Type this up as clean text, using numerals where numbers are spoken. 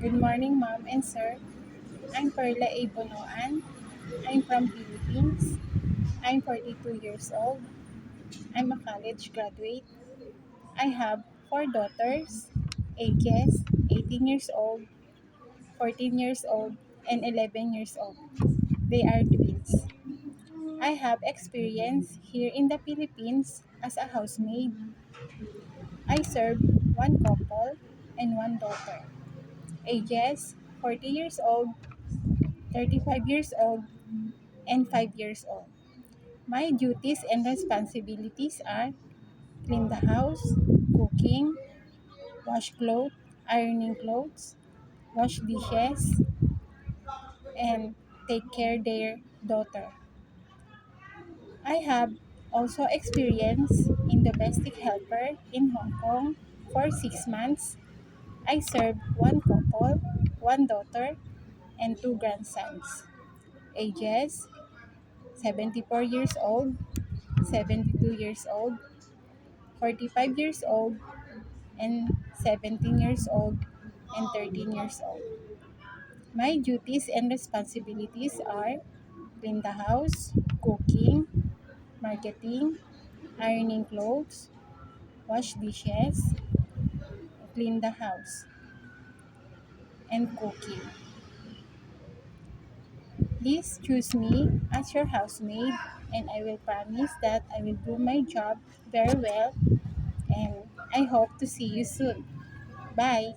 Good morning, ma'am and sir. I'm Perla A. Bonoan. I'm from Philippines. I'm 42 years old. I'm a college graduate. I have four daughters, ages 18 years old, 14 years old, and 11 years old. They are twins. I have experience here in the Philippines as a housemaid. I serve one couple and one daughter, ages 40 years old, 35 years old, and 5 years old. My duties and responsibilities are clean the house, cooking, wash clothes, ironing clothes, wash dishes, and take care their daughter. I have also experience in domestic helper in Hong Kong for 6 months. I served one couple, one daughter, and two grandsons. Ages 74 years old, 72 years old, 45 years old, and 17 years old and 13 years old. My duties and responsibilities are clean the house, cooking, marketing, ironing clothes, wash dishes, clean the house, and cooking. Please choose me as your housemaid, and I will promise that I will do my job very well, and I hope to see you soon. Bye!